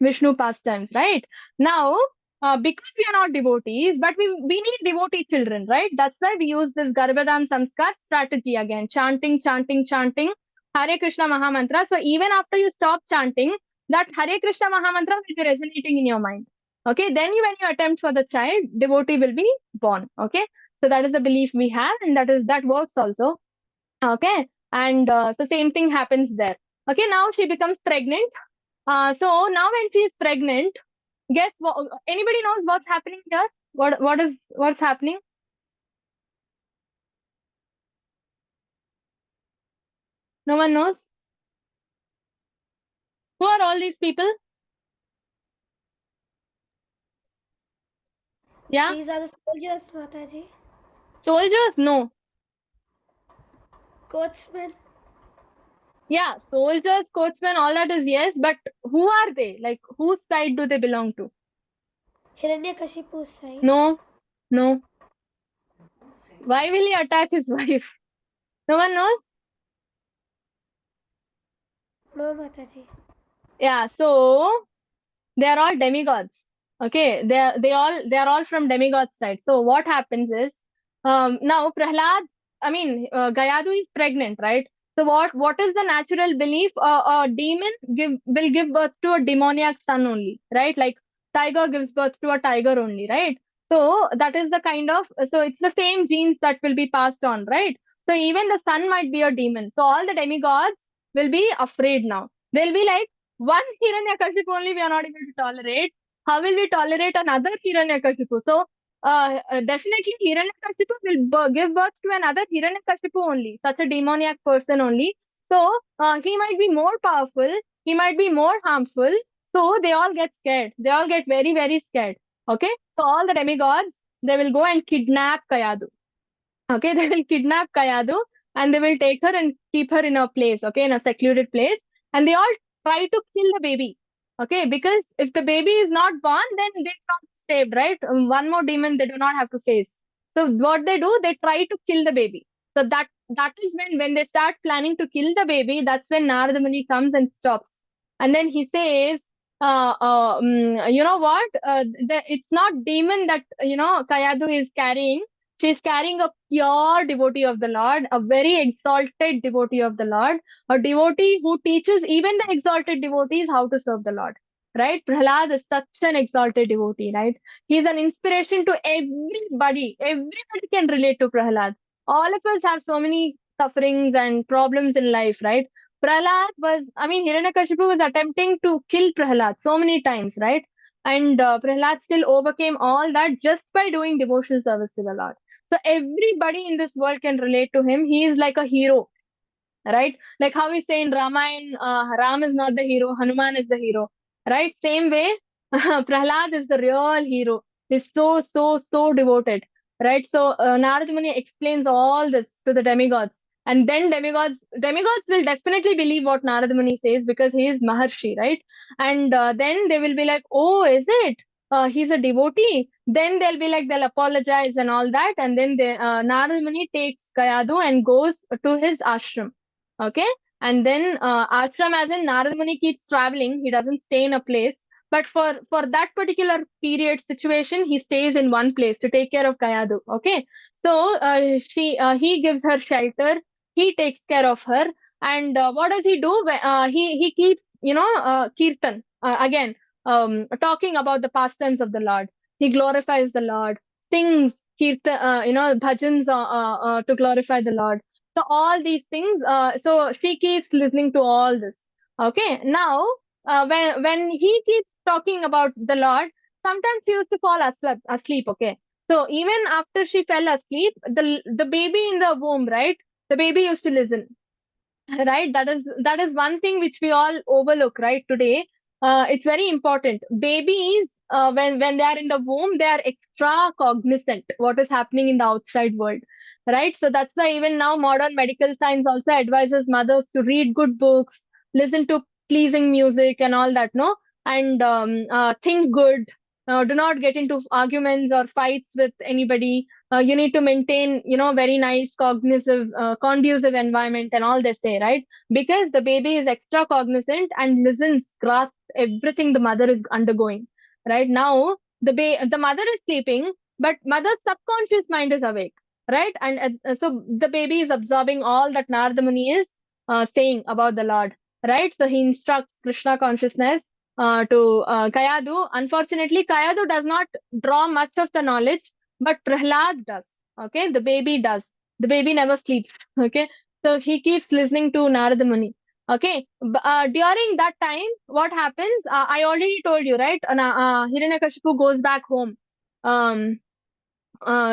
Vishnu pastimes, right? Now, because we are not devotees, but we need devotee children, right? That's why we use this Garbhadan Samskar strategy again, chanting Hare Krishna Mahamantra. So even after you stop chanting, that Hare Krishna Mahamantra will be resonating in your mind. Okay, then when you attempt for the child, devotee will be born. Okay, so that is the belief we have, and that works also. Okay, and so same thing happens there. Okay, now she becomes pregnant. So now when she is pregnant, guess what? Anybody knows what's happening here? What's happening? No one knows. Who are all these people? Yeah, these are the soldiers, Mataji. soldiers? No. Coachman. Yeah, soldiers, coachmen, all that is yes, but who are they? Like, whose side do they belong to? Hiranyakashipu's side. No, no. Why will he attack his wife? No one knows? No, Mataji. Yeah, so they are all demigods. Okay, they are all from demigod's side. So what happens is, now Prahlad, I mean, Gayadu is pregnant, right? So what is the natural belief? A demon will give birth to a demoniac son only, right? Like tiger gives birth to a tiger only, right? So that is the kind of, so it's the same genes that will be passed on, right? So even the son might be a demon. So all the demigods will be afraid now. They'll be like, one Hiranyakashipu only we are not able to tolerate. How will we tolerate another Hiranyakashipu? So definitely Hiranyakashipu will give birth to another Hiranyakashipu only, such a demoniac person only. So he might be more powerful, he might be more harmful. So they all get scared. They all get very, very scared. Okay. So all the demigods, they will go and kidnap Kayadu. Okay, they will kidnap Kayadu and they will take her and keep her in a place, okay, in a secluded place. And they all try to kill the baby. Okay, because if the baby is not born, then they not saved, right? One more demon they do not have to face. So what they do, they try to kill the baby. So that is when they start planning to kill the baby, that's when Narada Muni comes and stops. And then he says, you know what? It's not demon that Kayadu is carrying. She's carrying a pure devotee of the Lord, a very exalted devotee of the Lord, a devotee who teaches even the exalted devotees how to serve the Lord. Right? Prahlad is such an exalted devotee, right? He's an inspiration to everybody. Everybody can relate to Prahlad. All of us have so many sufferings and problems in life, right? Hiranyakashipu was attempting to kill Prahlad so many times, right? And Prahlad still overcame all that just by doing devotional service to the Lord. So everybody in this world can relate to him. He is like a hero, right? Like how we say in Ramayana, Ram is not the hero, Hanuman is the hero, right? Same way, Prahlad is the real hero. He's so, so, so devoted, right? So Narada Muni explains all this to the demigods. And then demigods will definitely believe what Narada Muni says because he is Maharshi, right? And then they will be like, oh, is it? He's a devotee. Then they'll be like, they'll apologize and all that. And then Narada Muni takes Kayadu and goes to his ashram. Okay. And then ashram, as in Narada Muni keeps traveling, he doesn't stay in a place. But for that particular period situation, he stays in one place to take care of Kayadu. Okay. So he gives her shelter, he takes care of her. And what does he do? He keeps, kirtan, again, talking about the pastimes of the Lord. He glorifies the Lord, sings kirtan, bhajans to glorify the Lord. So all these things, so she keeps listening to all this. Okay. Now, when he keeps talking about the Lord, sometimes he used to fall asleep. Okay. So even after she fell asleep, the baby in the womb, right? The baby used to listen, right? That is one thing which we all overlook, right? Today, it's very important. Babies, when they are in the womb, they are extra cognizant what is happening in the outside world, right? So that's why even now modern medical science also advises mothers to read good books, listen to pleasing music and all that, no? And think good. Do not get into arguments or fights with anybody. You need to maintain, very nice cognitive, conducive environment and all they say, right? Because the baby is extra cognizant and listens, grasps everything the mother is undergoing. Right now, the mother is sleeping, but mother's subconscious mind is awake, right? And so the baby is absorbing all that Narada Muni is saying about the Lord, right? So he instructs Krishna consciousness to Kayadu. Unfortunately, Kayadu does not draw much of the knowledge, but Prahlad does. Okay, the baby does. The baby never sleeps. Okay, so he keeps listening to Narada Muni. Okay, during that time, what happens? I already told you, right? Hiranyakashipu goes back home. Um, for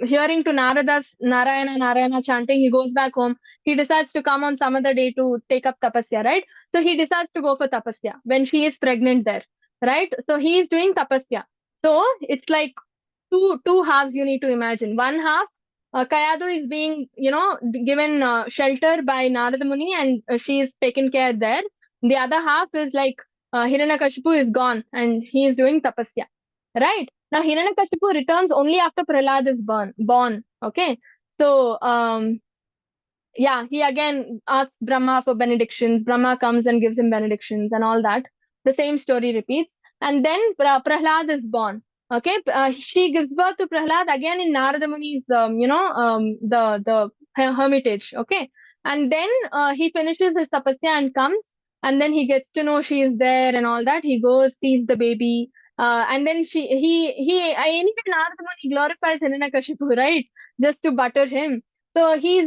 hearing to Narada's Narayana Narayana chanting, he goes back home. He decides to come on some other day to take up tapasya, right? So he decides to go for tapasya when she is pregnant there, right? So he is doing tapasya. So it's like two halves you need to imagine. One half, Kayadu is being, given shelter by Narada Muni, and she is taken care there. The other half is like Hiranyakashipu is gone and he is doing tapasya. Right? Now Hiranyakashipu returns only after Prahlad is born. Okay. So yeah, he again asks Brahma for benedictions. Brahma comes and gives him benedictions and all that. The same story repeats. And then Prahlad is born. Okay, she gives birth to Prahlad again in Narada Muni's, the hermitage. Okay, and then he finishes his tapasya and comes, and then he gets to know she is there and all that. He goes, sees the baby, and then anyway, Narada Muni glorifies Hiranyakashipu, right? Just to butter him. So he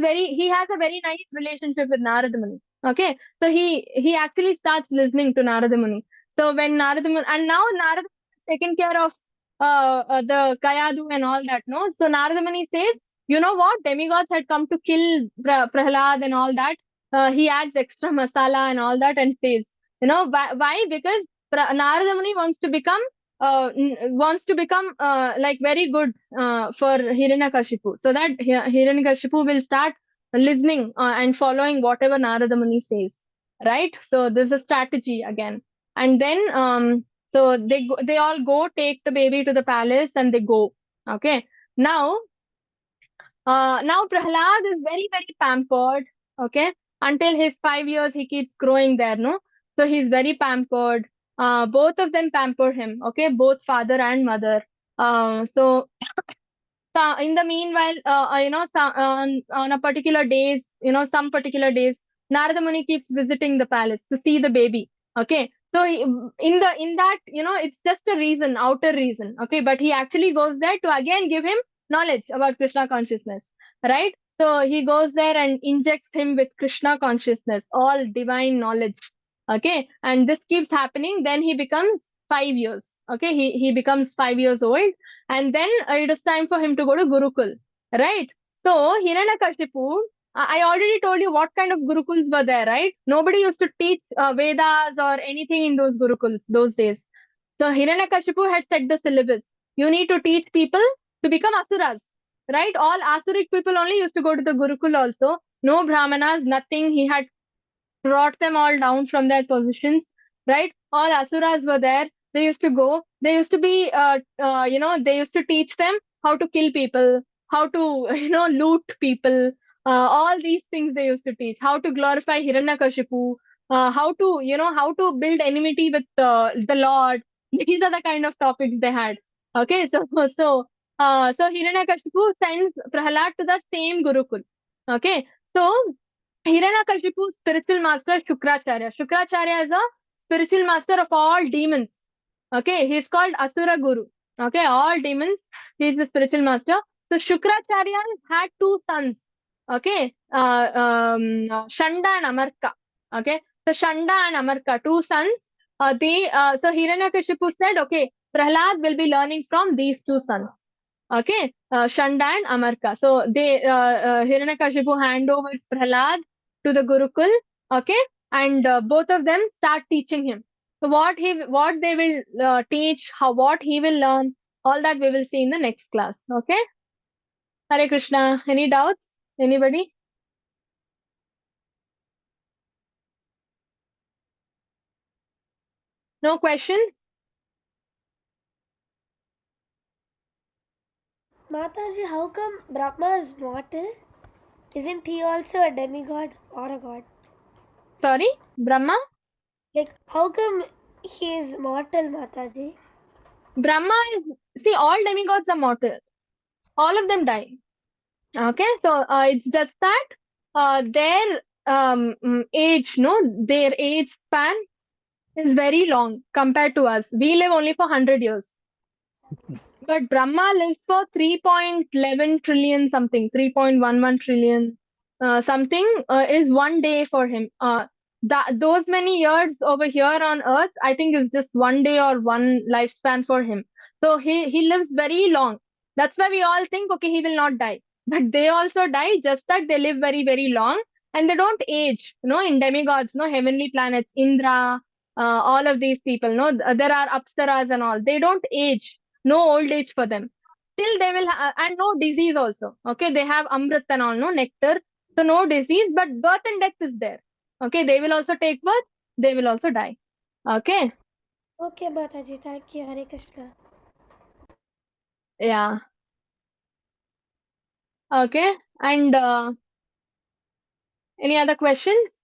has a very nice relationship with Narada Muni. Okay. So he actually starts listening to Narada Muni. So when Narada Muni, and now Narada Muni is taking care of the Kayadu and all that, no? So Narada Muni says, you know what? Demigods had come to kill Prahlad and all that. He adds extra masala and all that and says, why? Because Narada Muni wants to become like very good for Hiranyakashipu, so that Hiranyakashipu will start listening and following whatever Narada Muni says, right? So there's a strategy again, and then so they all go take the baby to the palace and they go. Okay, now now Prahlad is very very pampered. Okay, until his 5 years he keeps growing there, no? So he's very pampered. Both of them pamper him. Okay, both father and mother. So in the meanwhile, on a particular days, some particular days, Narada Muni keeps visiting the palace to see the baby. Okay, so in that, it's just a reason, outer reason. Okay, but he actually goes there to again give him knowledge about Krishna consciousness, right? So he goes there and injects him with Krishna consciousness, all divine knowledge. Okay, and this keeps happening. Then he becomes 5 years. Okay, he becomes 5 years old, and then it is time for him to go to Gurukul, right? So Hiranyakashipu, I already told you what kind of Gurukuls were there, right? Nobody used to teach Vedas or anything in those Gurukuls those days. So Hiranyakashipu had set the syllabus. You need to teach people to become asuras, right? All asuric people only used to go to the Gurukul also. No brahmanas, nothing. He had brought them all down from their positions, right? All asuras were there. They used to go. They used to be, they used to teach them how to kill people, how to, loot people. All these things they used to teach. How to glorify Hiranyakashipu. How to build enmity with the Lord. These are the kind of topics they had. Okay, so Hiranyakashipu sends Prahlad to the same Gurukul. Okay, so Hiranyakashipu's spiritual master Shukracharya. Shukracharya is a spiritual master of all demons. Okay, he's called Asura Guru. Okay, all demons. He's the spiritual master. So Shukracharya has had two sons. Okay, Shanda and Amarka. Okay, so Shanda and Amarka, two sons. So Hiranyakashipu said, okay, Prahlad will be learning from these two sons. Okay, Shanda and Amarka. So Hiranyakashipu hand over Prahlad to the Gurukul. Okay, and both of them start teaching him. So what they will teach, what he will learn, all that we will see in the next class. Okay. Hare Krishna. Any doubts? Anybody? No questions? Mataji, how come Brahma is mortal? Isn't he also a demigod or a god? Sorry, Brahma? Like, how come he is mortal, Mataji? Brahma is, see, all demigods are mortal. All of them die. Okay, so it's just that their age, their age span is very long compared to us. We live only for 100 years. But Brahma lives for 3.11 trillion something, 3.11 trillion something is 1 day for him. Those many years over here on Earth, I think is just 1 day or one lifespan for him. So he lives very long. That's why we all think, okay, he will not die. But they also die, just that they live very, very long and they don't age. In demigods, heavenly planets, Indra, all of these people, there are apsaras and all. They don't age, no old age for them. still they will and no disease also. Okay, they have amrit and all, no nectar, so no disease, but birth and death is there. Okay, they will also take birth, they will also die. Okay, Okay, Mataji. Thank you. Hare Krishna. yeah. Okay, and any other questions?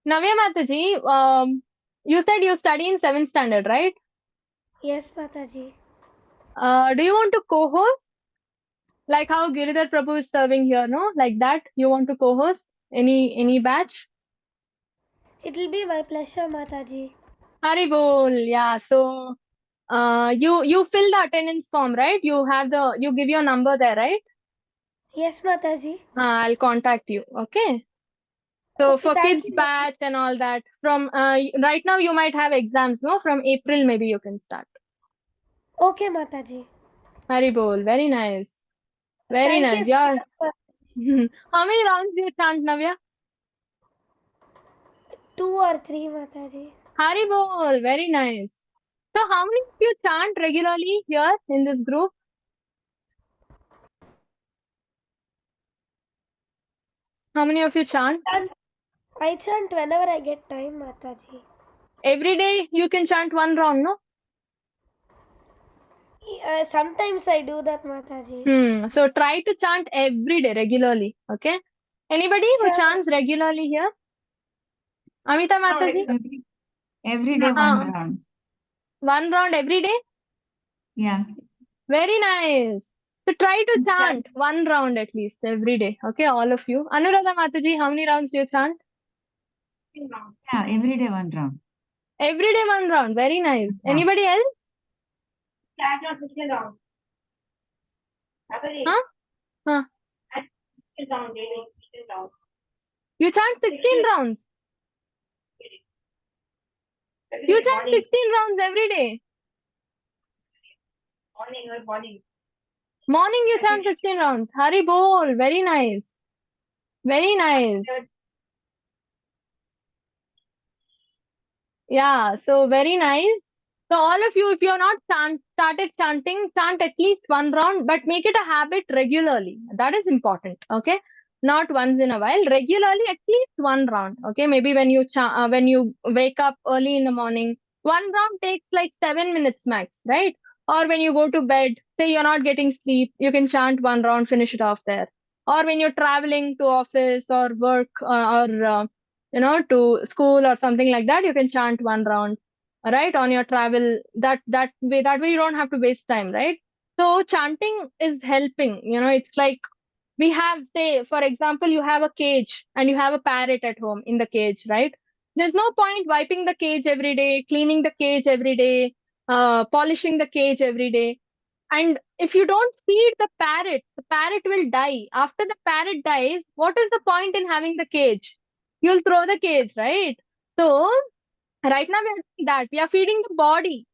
Navya Mataji, you said you study in 7th standard, right? Yes, Mataji. Do you want to co-host? Like how Giridhar Prabhu is serving here, no? Like that, you want to co-host any batch? It'll be my pleasure, Mataji. Hari bol, yeah. So, you fill the attendance form, right? You give your number there, right? Yes, Mataji. I'll contact you. Okay. So Okay, for thank kids you. batch and all that, from right now you might have exams, no? From April maybe you can start. Okay, Mataji. Hari bol, very nice, very Thank you nice. so Yeah. much. How many rounds do you chant, Navya? 2 or 3, Mataji. Hari bol, very nice. So how many of you chant regularly here in this group? How many of you chant? I chant whenever I get time, Mataji. Every day you can chant one round, no? Sometimes I do that, Mataji. So try to chant every day regularly. Okay. Anybody who Sure. chants regularly here? Amita Mataji? Every day one round. One round every day? Yeah. Very nice. So try to chant one round at least every day. Okay, all of you. Anuradha Mataji, how many rounds do you chant? Yeah, every day one round. Every day one round. Very nice. Yeah. Anybody else? Huh? Huh? You chant 16 rounds. You chant 16 rounds every day. Morning you chant 16 rounds. Hari bol. Very nice. Very nice. Yeah, so very nice. So all of you, if you're not started chanting, chant at least one round, but make it a habit regularly. That is important. Okay, not once in a while. Regularly, at least one round. Okay, maybe when you wake up early in the morning, one round takes like 7 minutes max, right? Or when you go to bed, say you're not getting sleep, you can chant one round, finish it off there. Or when you're traveling to office or work to school or something like that, you can chant one round, right, on your travel. That way you don't have to waste time, right? So chanting is helping. It's like we have, say, for example, you have a cage and you have a parrot at home in the cage, right? There's no point wiping the cage every day, cleaning the cage every day, polishing the cage every day. And if you don't feed the parrot will die. After the parrot dies, what is the point in having the cage? You'll throw the cage, right? So right now we are doing that. We are feeding the body,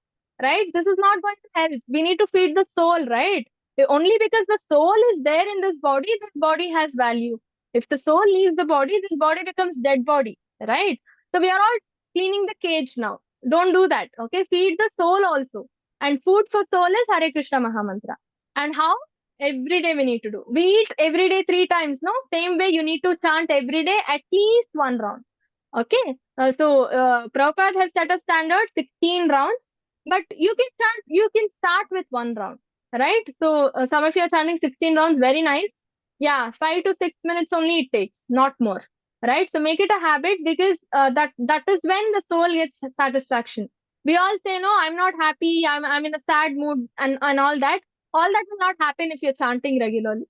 right? This is not going to help. We need to feed the soul, right? Only because the soul is there in this body has value. If the soul leaves the body, this body becomes dead body, right? So we are all cleaning the cage now. Don't do that, okay? Feed the soul also. And food for soul is Hare Krishna Mahamantra. And how? Every day we need to do. We eat every day 3 times, no? Same way you need to chant every day at least one round. Okay. Prabhupada has set a standard 16 rounds, but you can start with one round, right? So some of you are chanting 16 rounds, very nice. Yeah, 5 to 6 minutes only it takes, not more, right? So make it a habit because that is when the soul gets satisfaction. We all say, no, I'm not happy, I'm in a sad mood and all that. All that will not happen if you're chanting regularly.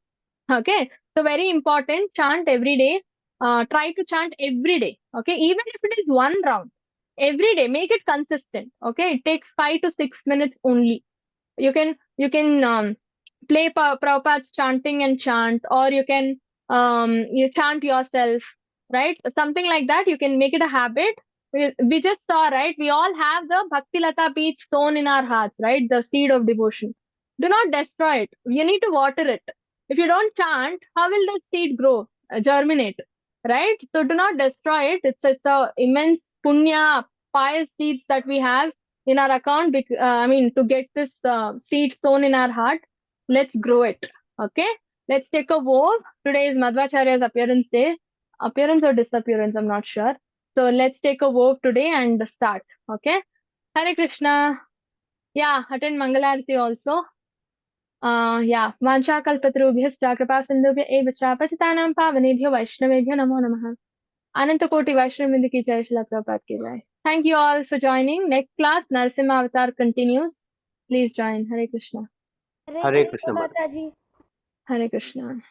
Okay. So very important, chant every day. Try to chant every day. Okay. Even if it is one round, every day, make it consistent. Okay. It takes 5 to 6 minutes only. You can play Prabhupada's chanting and chant, or you chant yourself, right? Something like that. You can make it a habit. We just saw, right? We all have the Bhakti Lata beach stone in our hearts, right? The seed of devotion. Do not destroy it. You need to water it. If you don't chant, how will the seed grow, germinate, right? So do not destroy it. It's a immense punya pious deeds that we have in our account, to get this seed sown in our heart, let's grow it. Okay, let's take a vow. Today is Madhvacharya's appearance day. Appearance or disappearance, I'm not sure. So let's take a vow today and start. Okay, Hare Krishna. Yeah, attend Mangalarti also. Yeah, Vanchakalpatarubhyascha कृपा सिंधुभ्य एव च पतितानां पावनेभ्यो वैष्णवेभ्यो नमो नमः. Anantakoti Vaishnav ki jai, Srila Prabhupada ki jai. Thank you all for joining. Next class, Narasimha Avatar continues. Please join. Hare Krishna. Hare Hare Krishna Krishna, Madam. Mataji. Hare Krishna.